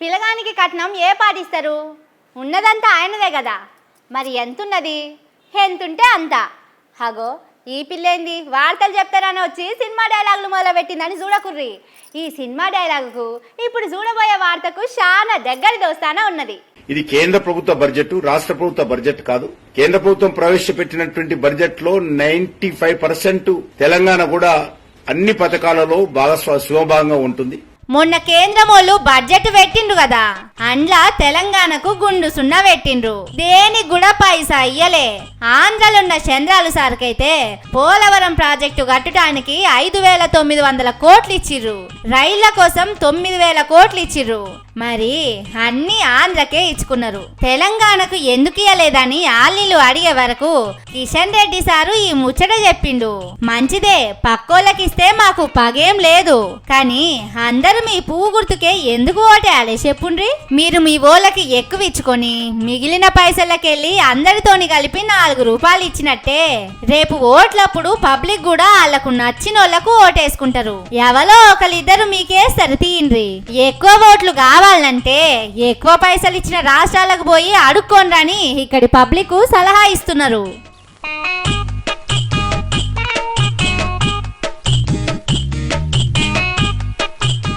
పిలగానికి కట్నం ఏ పాటిస్తారు? ఉన్నదంతా ఆయనదే కదా. మరి ఎంతున్నది? ఎంతుంటే అంత. హగో ఈ పిల్లేంది వార్తలు చెప్తారని వచ్చి సినిమా డైలాగులు మొదలుపెట్టిందని చూడకుర్రి. ఈ సినిమా డైలాగుకు ఇప్పుడు చూడబోయే వార్తకు చాలా దగ్గరి దోస్తానా ఉన్నది. ఇది కేంద్ర ప్రభుత్వ బడ్జెట్, రాష్ట్ర ప్రభుత్వ బడ్జెట్ కాదు. కేంద్ర ప్రభుత్వం ప్రవేశపెట్టినటువంటి బడ్జెట్ లో 95% తెలంగాణ కూడా అన్ని పథకాలలో శివభాగంగా ఉంటుంది. మొన్న కేంద్రం వాళ్ళు బడ్జెట్ పెట్టిండ్రు కదా, అండ్లా తెలంగాణకు గుండు సున్నా పెట్టిండ్రు. దేనికి కూడా పైసా ఇయ్యలే. ఆంధ్రలున్న చంద్రాలు సార్కైతే పోలవరం ప్రాజెక్టు కట్టడానికి 5,900 కోట్లు ఇచ్చిర్రు. రైళ్ల కోసం 9,000 కోట్లు ఇచ్చిర్రు. మరి అన్ని ఆంధ్రకే ఇచ్చుకున్నారు. తెలంగాణకు ఎందుకు ఇయ్యలేదని ఆలీలు అడిగే వరకు కిషన్ రెడ్డి సారు ఈ ముచ్చట చెప్పిండు. మంచిదే, పక్కోళ్ళకిస్తే మాకు పగేం లేదు, కానీ అందరూ మీ పువ్వు గుర్తుకే ఎందుకు ఓటేయాలి చెప్పుండ్రి. మీరు మీ ఓళ్ళకి ఎక్కువ ఇచ్చుకొని మిగిలిన పైసలకెళ్ళి అందరితోని కలిపి 4 రూపాయలు ఇచ్చినట్టే రేపు ఓట్లప్పుడు పబ్లిక్ కూడా వాళ్లకు నచ్చినోళ్లకు ఓటేసుకుంటారు. ఎవరో ఒకరిద్దరు మీకేస్తారు తీయండ్రి. ఎక్కువ ఓట్లు కావాలంటే ఎక్కువ పైసలు ఇచ్చిన రాష్ట్రాలకు పోయి అడుక్కోనరని ఇక్కడి పబ్లిక్ సలహా ఇస్తున్నారు.